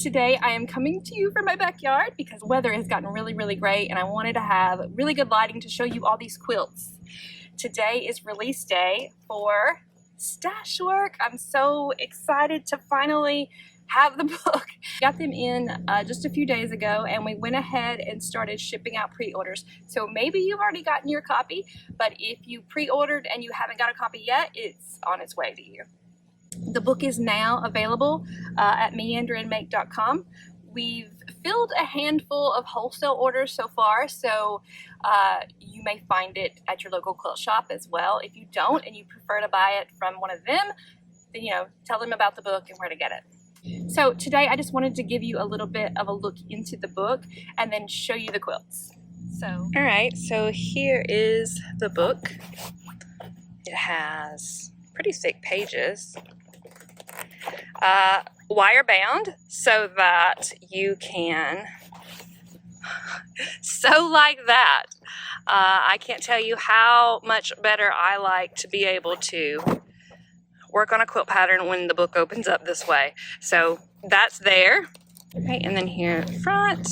Today I am coming to you from my backyard because the weather has gotten really great and I wanted to have really good lighting to show you all these quilts. Today is release day for StashWork. I'm so excited to finally have the book. Got them in just a few days ago and we went ahead and started shipping out pre-orders. So maybe you've already gotten your copy, but if you pre-ordered and you haven't got a copy yet, it's on its way to you. The book is now available at meanderandmake.com. We've filled a handful of wholesale orders so far, so you may find it at your local quilt shop as well. If you don't and you prefer to buy it from one of them, then tell them about the book and where to get it. So today I just wanted to give you a little bit of a look into the book and then show you the quilts. Alright, so here is the book. It has pretty thick pages. Wire bound so that you can sew like that. I can't tell you how much better I like to be able to work on a quilt pattern when the book opens up this way. So that's there. Okay, and then here front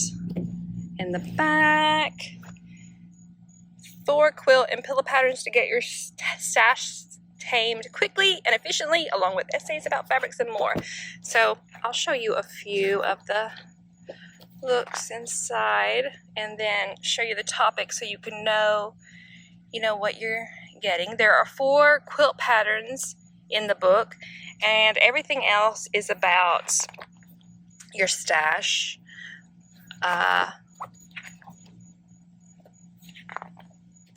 and the back. 4 quilt and pillow patterns to get your stash tamed quickly and efficiently, along with essays about fabrics and more. So I'll show you a few of the looks inside and then show you the topic so you can know what you're getting. There are 4 quilt patterns in the book and everything else is about your stash.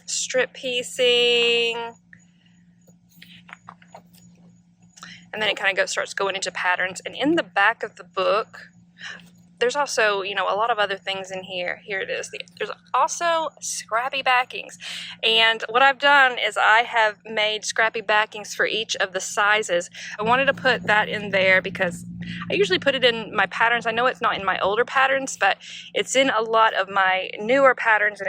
Strip piecing. And then it kind of starts going into patterns. And in the back of the book, there's also, a lot of other things in here. Here it is. There's also scrappy backings. And what I've done is I have made scrappy backings for each of the sizes. I wanted to put that in there because I usually put it in my patterns. I know it's not in my older patterns, but it's in a lot of my newer patterns, and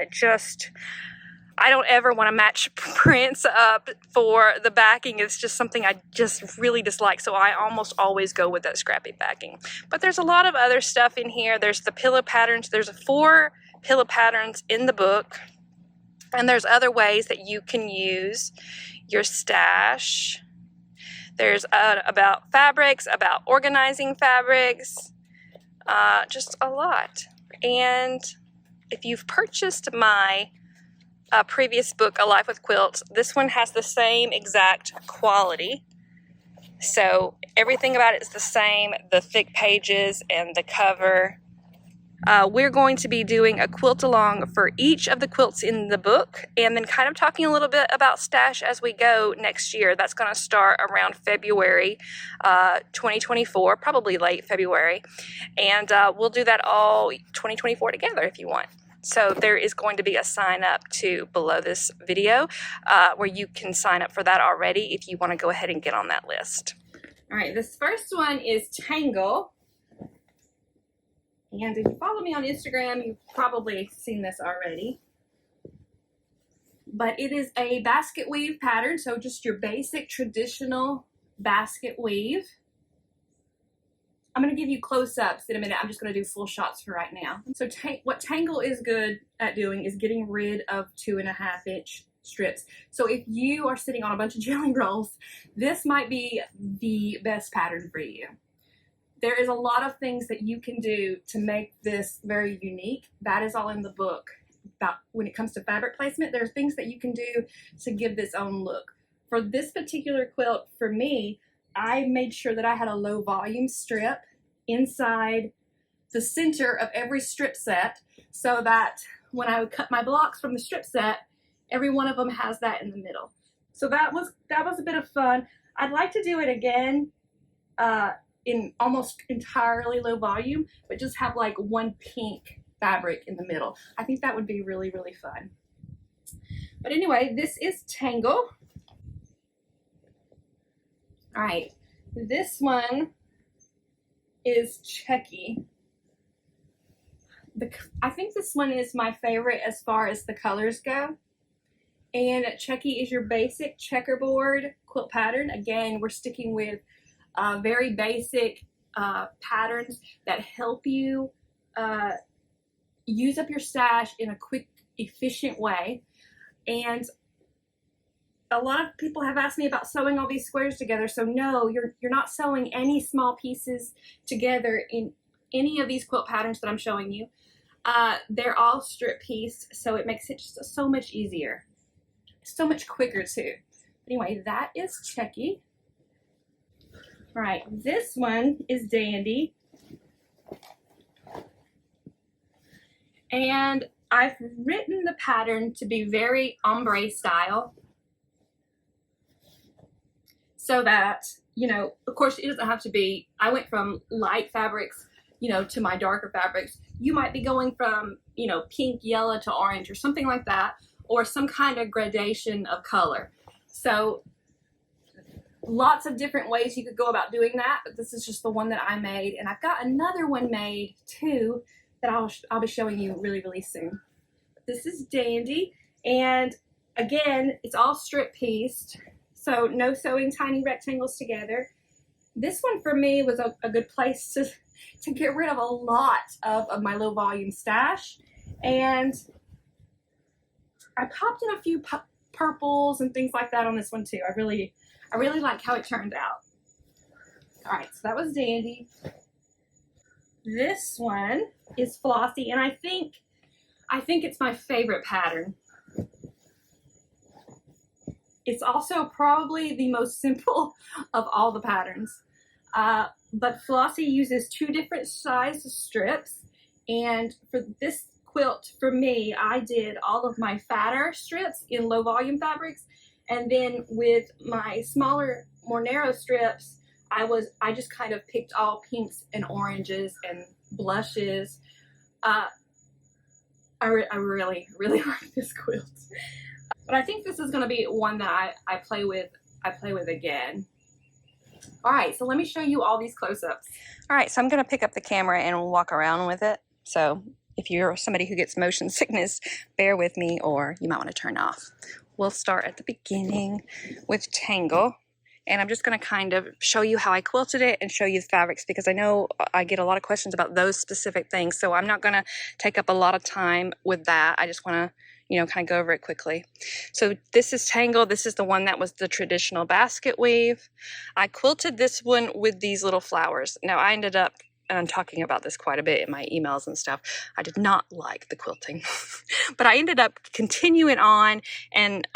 I don't ever want to match prints up for the backing. It's just something I just really dislike, so I almost always go with that scrappy backing. But there's a lot of other stuff in here. There's the pillow patterns. There's 4 pillow patterns in the book, and there's other ways that you can use your stash. There's about fabrics, about organizing fabrics, just a lot. And if you've purchased my previous book, A Life with Quilts, this one has the same exact quality. So everything about it is the same, the thick pages and the cover. We're going to be doing a quilt along for each of the quilts in the book and then kind of talking a little bit about stash as we go next year. That's going to start around February 2024, probably late February. And we'll do that all 2024 together if you want. So there is going to be a sign up below this video where you can sign up for that already if you want to go ahead and get on that list. All right, this first one is Tangle. And if you follow me on Instagram, you've probably seen this already. But it is a basket weave pattern, so just your basic traditional basket weave. I'm going to give you close-ups in a minute. I'm just going to do full shots for right now. So what Tangle is good at doing is getting rid of 2.5-inch strips. So if you are sitting on a bunch of jelly rolls, this might be the best pattern for you. There is a lot of things that you can do to make this very unique. That is all in the book. About when it comes to fabric placement, there are things that you can do to give this own look. For this particular quilt, for me, I made sure that I had a low volume strip inside the center of every strip set so that when I would cut my blocks from the strip set, every one of them has that in the middle. So that was a bit of fun. I'd like to do it again in almost entirely low volume, but just have like one pink fabric in the middle. I think that would be really fun. But anyway, this is Tangle. All right, this one is Checky. I think this one is my favorite as far as the colors go. And Checky is your basic checkerboard quilt pattern. Again, we're sticking with very basic patterns that help you use up your stash in a quick, efficient way. And a lot of people have asked me about sewing all these squares together. So no, you're not sewing any small pieces together in any of these quilt patterns that I'm showing you. They're all strip pieced, so it makes it just so much easier, so much quicker too. Anyway, that is Chucky. All right, this one is Dandy. And I've written the pattern to be very ombre style, so that, you know, of course it doesn't have to be, I went from light fabrics, you know, to my darker fabrics. You might be going from, you know, pink, yellow to orange or something like that, or some kind of gradation of color. So lots of different ways you could go about doing that, but this is just the one that I made, and I've got another one made too that I'll be showing you really, really soon. This is Dandy, and again, it's all strip pieced, so no sewing tiny rectangles together. This one for me was a good place to get rid of a lot of my low volume stash, and I popped in a few purples and things like that on this one too. I really like how it turned out. All right, so that was Dandy. This one is Flossy, and I think it's my favorite pattern. It's also probably the most simple of all the patterns. But Flossy uses 2 different sized strips, and for this quilt, for me, I did all of my fatter strips in low volume fabrics, and then with my smaller, more narrow strips, I just kind of picked all pinks and oranges and blushes. I really like this quilt. But I think this is going to be one that I play with again. All right, so let me show you all these close-ups. All right, so I'm going to pick up the camera and walk around with it. So if you're somebody who gets motion sickness, bear with me, or you might want to turn off. We'll start at the beginning with Tangle. And I'm just going to kind of show you how I quilted it and show you the fabrics, because I know I get a lot of questions about those specific things. So I'm not going to take up a lot of time with that. I just want to, you know, kind of go over it quickly. So this is Tangle. This is the one that was the traditional basket weave. I quilted this one with these little flowers. Now I ended up, and I'm talking about this quite a bit in my emails and stuff, I did not like the quilting. But I ended up continuing on and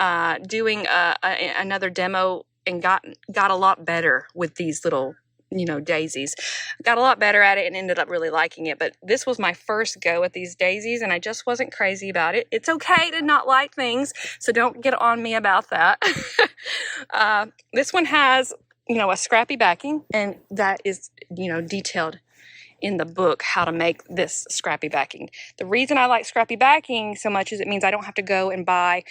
doing another demo, and got a lot better with these little, you know, daisies. Got a lot better at it and ended up really liking it. But this was my first go at these daisies, and I just wasn't crazy about it. It's okay to not like things, so don't get on me about that. This one has, you know, a scrappy backing, and that is, you know, detailed in the book how to make this scrappy backing. The reason I like scrappy backing so much is it means I don't have to go and buy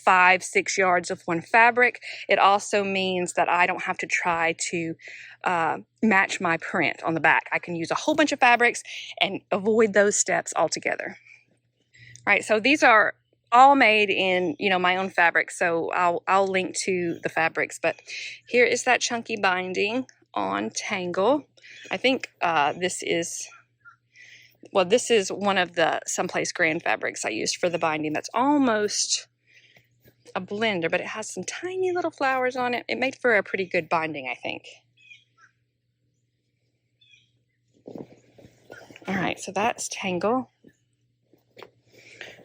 5-6 yards of one fabric. It also means that I don't have to try to match my print on the back. I can use a whole bunch of fabrics and avoid those steps altogether. All right, so these are all made in, you know, my own fabric, so I'll link to the fabrics. But here is that chunky binding on Tangle. I think this is one of the Someplace Grand fabrics I used for the binding. That's almost a blender, but it has some tiny little flowers on it. It made for a pretty good binding, I think. All right, so that's Tangle.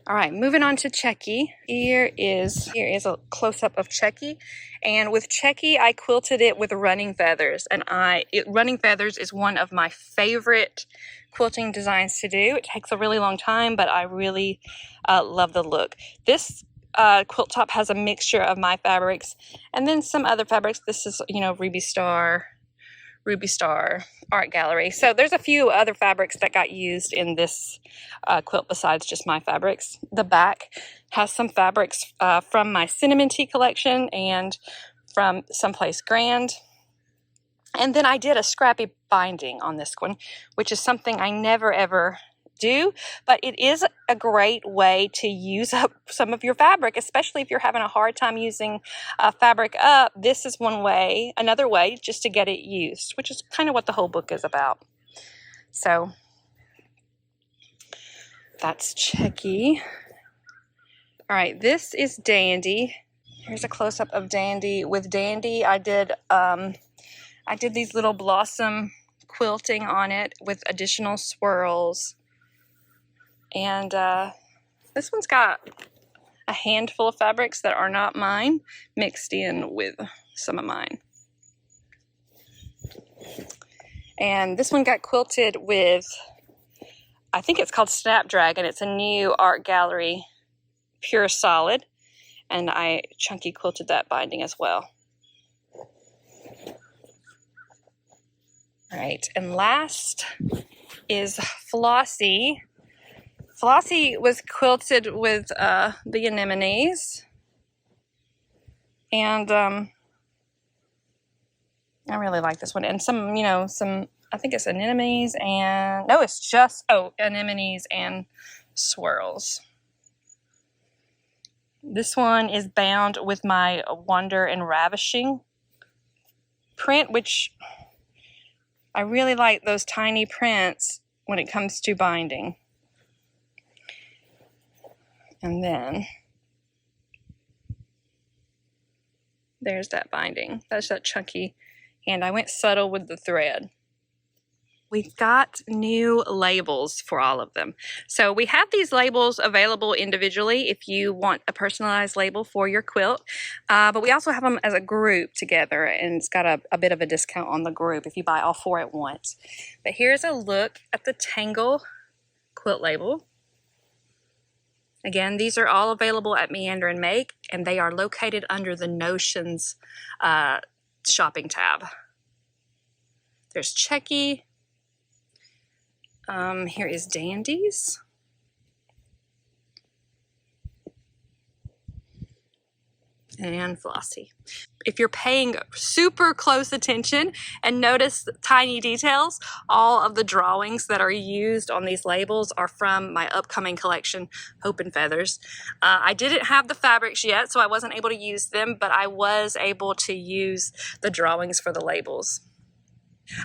All right, moving on to Chucky. Here is a close-up of Chucky. And with Chucky, I quilted it with running feathers. And running feathers is one of my favorite quilting designs to do. It takes a really long time, but I really love the look. This quilt top has a mixture of my fabrics and then some other fabrics. This is, you know, Ruby Star Art Gallery. So there's a few other fabrics that got used in this quilt besides just my fabrics. The back has some fabrics from my Cinnamon Tea collection and from Someplace Grand. And then I did a scrappy binding on this one, which is something I never ever do, but it is a great way to use up some of your fabric, especially if you're having a hard time using fabric up. This is another way just to get it used, which is kind of what the whole book is about. So that's Checky. All right, this is Dandy. Here's a close-up of Dandy. With Dandy, I did these little blossom quilting on it with additional swirls. And this one's got a handful of fabrics that are not mine mixed in with some of mine. And this one got quilted with, I think it's called Snapdragon. It's a new art gallery pure solid, and I chunky quilted that binding as well. All right, and last is Flossie. Flossie was quilted with the anemones, and I really like this one. And some, I think it's anemones and, no, it's just, anemones and swirls. This one is bound with my Wonder and Ravishing print, which I really like those tiny prints when it comes to binding. And then there's that binding. That's that chunky. And I went subtle with the thread. We've got new labels for all of them. So we have these labels available individually if you want a personalized label for your quilt. But we also have them as a group together, and it's got a bit of a discount on the group if you buy all 4 at once. But here's a look at the Tangle quilt label. Again, these are all available at Meander and Make, and they are located under the Notions shopping tab. There's Checky. Here is Dandy's. And Flossie. If you're paying super close attention and notice tiny details, all of the drawings that are used on these labels are from my upcoming collection, Hope and Feathers. I didn't have the fabrics yet, so I wasn't able to use them, but I was able to use the drawings for the labels.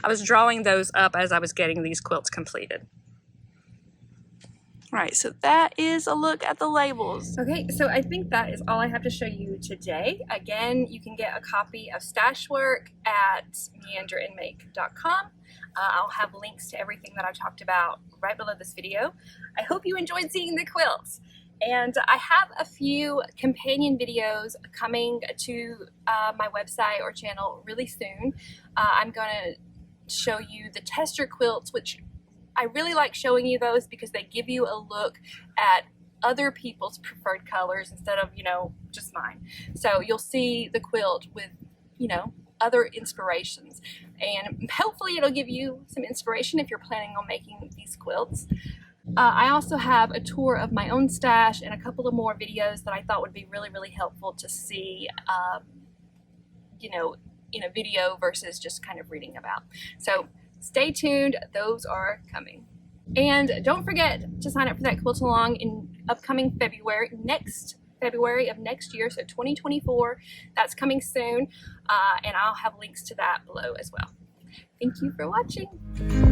I was drawing those up as I was getting these quilts completed. All right, so that is a look at the labels. Okay, so I think that is all I have to show you today. Again, you can get a copy of StashWork at meanderandmake.com. I'll have links to everything that I talked about right below this video. I hope you enjoyed seeing the quilts. And I have a few companion videos coming to my website or channel really soon. I'm going to show you the tester quilts, which I really like showing you those because they give you a look at other people's preferred colors instead of, just mine. So you'll see the quilt with, other inspirations, and hopefully it'll give you some inspiration if you're planning on making these quilts. I also have a tour of my own stash and a couple of more videos that I thought would be really, really helpful to see, in a video versus just kind of reading about. So stay tuned, those are coming. And don't forget to sign up for that quilt along in upcoming February, next February of next year, so 2024. That's coming soon, and I'll have links to that below as well. Thank you for watching.